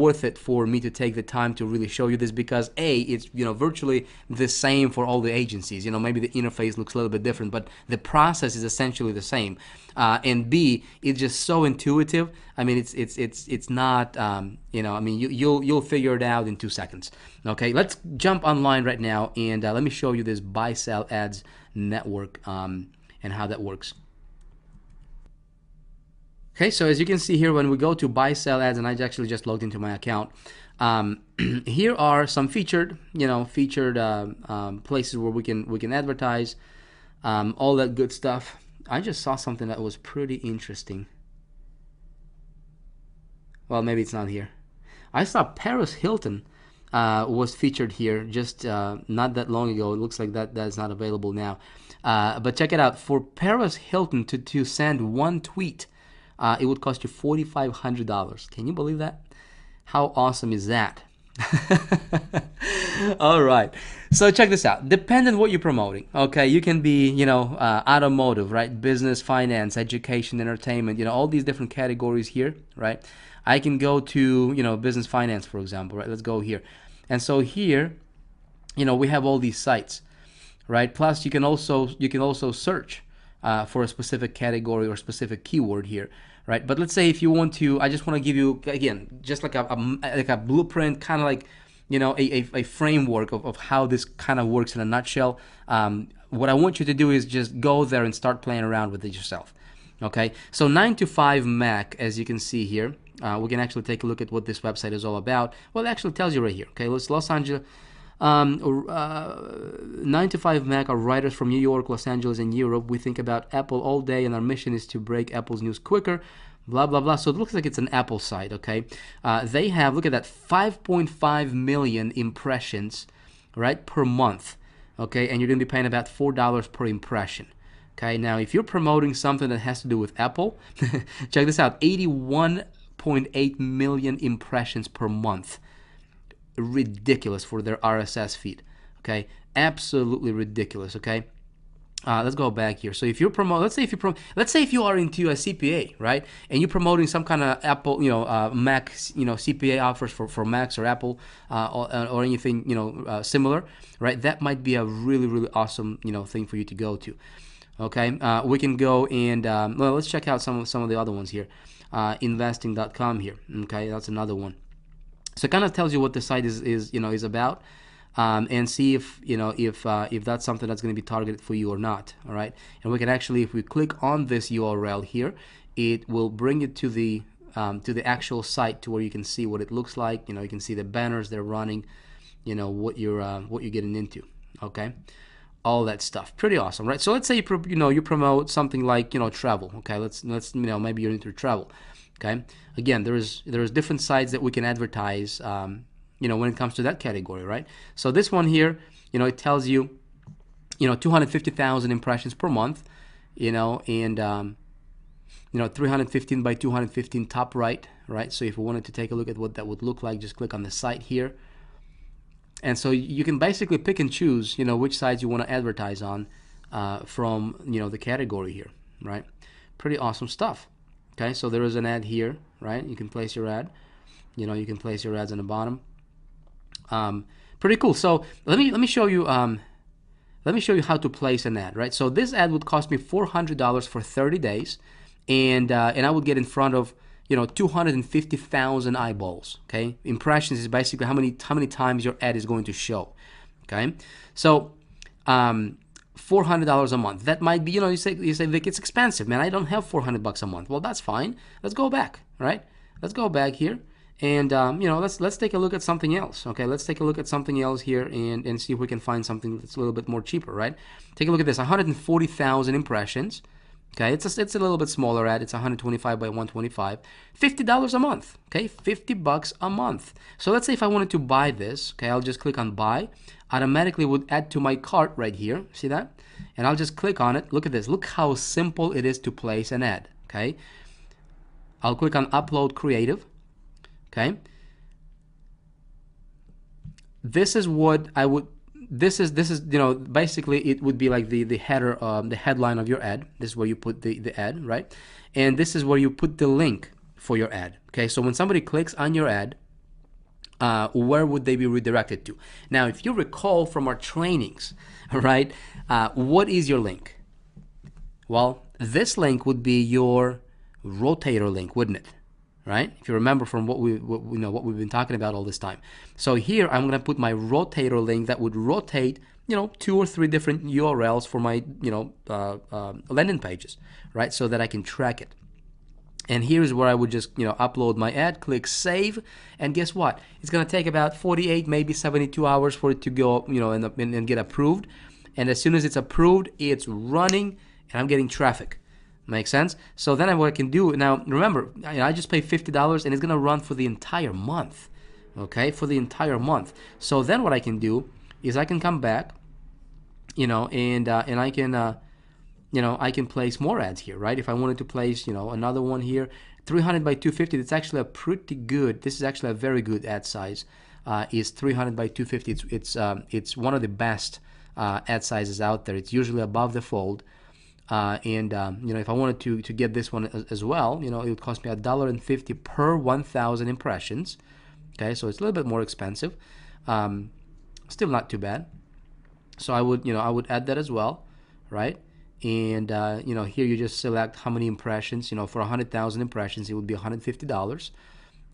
worth it for me to take the time to really show you this, because A, it's virtually the same for all the agencies. Maybe the interface looks a little bit different, but the process is essentially the same. And B, it's just so intuitive. I mean, it's not you'll figure it out in 2 seconds. Okay, let's jump online right now and let me show you this buy sell ads network and how that works. Okay, so as you can see here, when we go to buy sell ads, and I actually just logged into my account, here are some featured places where we can advertise, all that good stuff. I just saw something that was pretty interesting. Well, maybe it's not here. I saw Paris Hilton was featured here just not that long ago. It looks like that's not available now. But check it out. For Paris Hilton to send one tweet, it would cost you $4,500. Can you believe that? How awesome is that? All right, so check this out. Depending on what you're promoting, okay, you can be automotive, right, business, finance, education, entertainment, all these different categories here, right? I can go to business finance, for example, right? Let's go here. And so here we have all these sites, right? Plus you can also search for a specific category or specific keyword here, right? But let's say if you want to, I just want to give you, again, just like a blueprint, kind of like a framework of how this kind of works in a nutshell. What I want you to do is just go there and start playing around with it yourself. Okay, so 9 to 5 Mac, as you can see here, we can actually take a look at what this website is all about. Well, it actually tells you right here. Okay, Los Angeles. 9 to 5 Mac are writers from New York, Los Angeles, and Europe. We think about Apple all day, and our mission is to break Apple's news quicker. Blah, blah, blah. So it looks like it's an Apple site, okay? They have, look at that, 5.5 million impressions, right, per month, okay? And you're going to be paying about $4 per impression. Okay, now if you're promoting something that has to do with Apple, check this out, 81.8 million impressions per month. Ridiculous for their RSS feed. Okay, absolutely ridiculous. Okay, let's go back here. So if you're let's say if you are into a CPA, right, and you're promoting some kind of Apple, Mac, CPA offers for Macs or Apple or anything similar, right? That might be a really awesome thing for you to go to. Okay, we can go and well, let's check out some of the other ones here. Investing.com here. Okay, that's another one. So it kind of tells you what the site is about, and see if if that's something that's going to be targeted for you or not. All right, and we can actually, if we click on this URL here, it will bring it to the actual site, to where you can see what it looks like. You can see the banners they're running, what you're getting into. Okay, all that stuff, pretty awesome, right? So let's say you promote something like travel. Okay, let's maybe you're into travel. Okay, again, there's different sites that we can advertise when it comes to that category, right? So this one here, it tells you 250,000 impressions per month, and 315 by 215 top right, so if we wanted to take a look at what that would look like, just click on the site here. And so you can basically pick and choose which sites you want to advertise on from the category here, right? Pretty awesome stuff. Okay, so there is an ad here, right? You can place your ad. You can place your ads on the bottom. Pretty cool. So let me show you. Let me show you how to place an ad, right? So this ad would cost me $400 for 30 days, and I would get in front of 250,000 eyeballs. Okay, impressions is basically how many times your ad is going to show. Okay, so $400 a month. That might be, you say, Vic, it's expensive, man. I don't have $400 a month. Well, that's fine. Let's go back, right? Let's go back here, and let's take a look at something else. Okay, let's take a look at something else here and see if we can find something that's a little bit more cheaper, right? Take a look at this, 140,000 impressions. Okay, it's a little bit smaller ad. It's 125 by 125. $50 a month. Okay, $50 a month. So let's say if I wanted to buy this, okay, I'll just click on buy. Automatically would add to my cart right here. See that? And I'll just click on it. Look at this. Look how simple it is to place an ad. Okay, I'll click on upload creative. Okay, this is what I would. This is basically it would be like the header, the headline of your ad. This is where you put the ad, right? And this is where you put the link for your ad. Okay, so when somebody clicks on your ad, where would they be redirected to? Now, if you recall from our trainings, right, what is your link? Well, this link would be your rotator link, wouldn't it? Right? If you remember from what we've been talking about all this time. So here I'm going to put my rotator link that would rotate, 2 or 3 different URLs for my, landing pages, right? So that I can track it. And here's where I would just, upload my ad, click save, and guess what? It's going to take about 48, maybe 72 hours for it to go, and get approved. And as soon as it's approved, it's running, and I'm getting traffic. Make sense? So then what I can do now, remember, I just pay $50 and it's going to run for the entire month. Okay, for the entire month. So then what I can do is I can come back, and I can, I can place more ads here, right? If I wanted to place, another one here, 300 by 250. It's actually a pretty good. This is actually a very good ad size. Is 300 by 250. It's one of the best ad sizes out there. It's usually above the fold. If I wanted to get this one as well, it would cost me $1.50 per 1,000 impressions. Okay, so it's a little bit more expensive. Still not too bad. So I would add that as well, right? And here you just select how many impressions. For 100,000 impressions, it would be $150.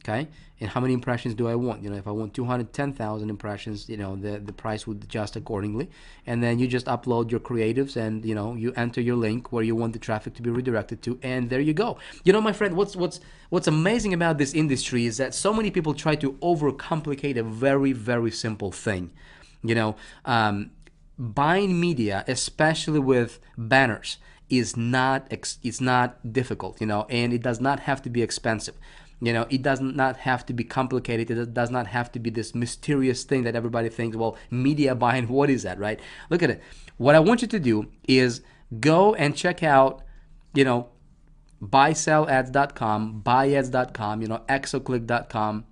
Okay, and how many impressions do I want? If I want 210,000 impressions, the price would adjust accordingly. And then you just upload your creatives, and you enter your link where you want the traffic to be redirected to, and there you go. My friend, what's amazing about this industry is that so many people try to overcomplicate a very, very simple thing. Buying media, especially with banners, it's not difficult, and it does not have to be expensive. It does not have to be complicated. It does not have to be this mysterious thing that everybody thinks, well, media buying, what is that, right? Look at it. What I want you to do is go and check out, buysellads.com, buyads.com, exoclick.com.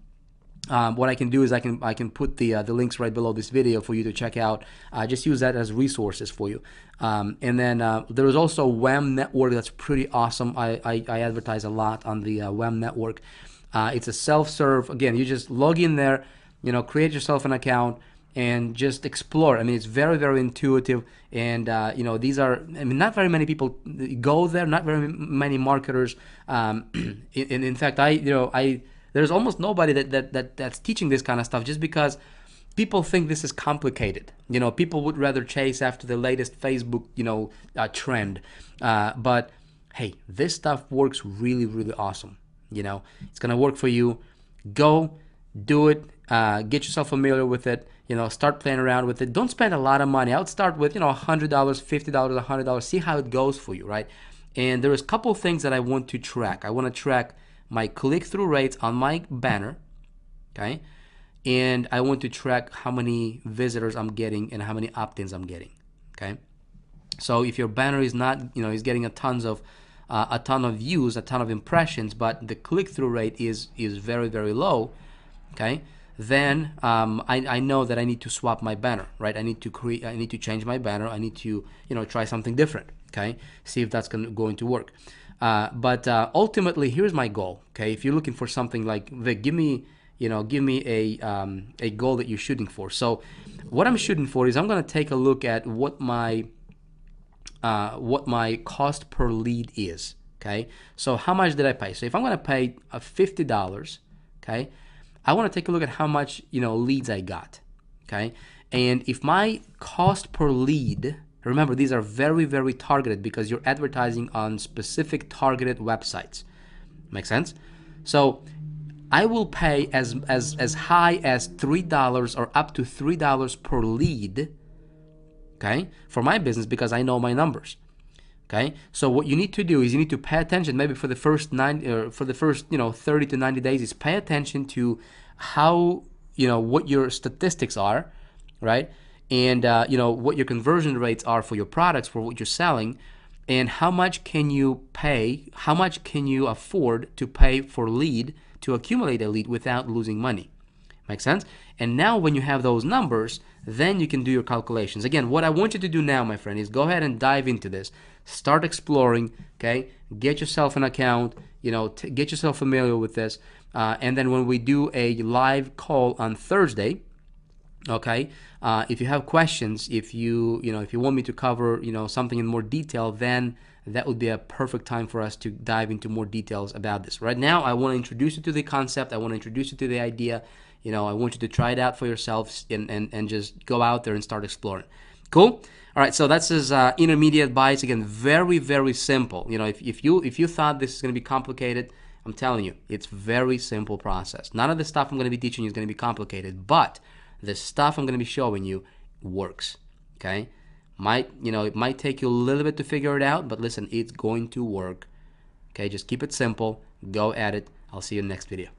What I can do is I can put the links right below this video for you to check out. Just use that as resources for you. And then there is also WEM Network. That's pretty awesome. I advertise a lot on the WEM Network. It's a self-serve. Again, you just log in there, create yourself an account and just explore. I mean, it's very, very intuitive. And these are, not very many people go there. Not very many marketers. In fact, there's almost nobody that's teaching this kind of stuff, just because people think this is complicated. People would rather chase after the latest Facebook, trend. But hey, this stuff works really, really awesome. It's gonna work for you. Go do it. Get yourself familiar with it. Start playing around with it. Don't spend a lot of money. I would start with $100, $50, $100. See how it goes for you, right? And there is a couple of things that I want to track. I want to track my click-through rates on my banner, okay? And I want to track how many visitors I'm getting and how many opt-ins I'm getting, okay? So if your banner is not, is getting a ton of views, a ton of impressions, but the click-through rate is very, very low, okay? Then I know that I need to swap my banner, right? I need to change my banner. I need to, try something different, okay? See if that's going to work. But ultimately, here's my goal. Okay, if you're looking for something like, Vic, give me a goal that you're shooting for. So, what I'm shooting for is I'm going to take a look at what my cost per lead is. Okay, so how much did I pay? So if I'm going to pay $50, okay, I want to take a look at how much leads I got. Okay, and if my cost per lead, remember, these are very, very targeted because you're advertising on specific targeted websites. Make sense? So I will pay as high as $3 or up to $3 per lead, okay, for my business, because I know my numbers. Okay, so what you need to do is you need to pay attention. Maybe for the first 30 to 90 days, is pay attention to how what your statistics are, right? And what your conversion rates are for your products, for what you're selling, and how much can you pay, how much can you afford to pay for lead, to accumulate a lead without losing money. Make sense? And now when you have those numbers, then you can do your calculations. Again, what I want you to do now, my friend, is go ahead and dive into this. Start exploring, okay? Get yourself an account, get yourself familiar with this. And then when we do a live call on Thursday, okay, if you have questions, if you want me to cover something in more detail, then that would be a perfect time for us to dive into more details about this. Right now, I want to introduce you to the concept. I want to introduce you to the idea. I want you to try it out for yourselves and just go out there and start exploring. Cool. All right, so that's his intermediate bites. Again, very, very simple. If you thought this is going to be complicated, I'm telling you, it's very simple process. None of the stuff I'm going to be teaching you is going to be complicated, but the stuff I'm going to be showing you works. Okay, it might take you a little bit to figure it out, but listen, it's going to work. Okay, just keep it simple. Go at it. I'll see you in the next video.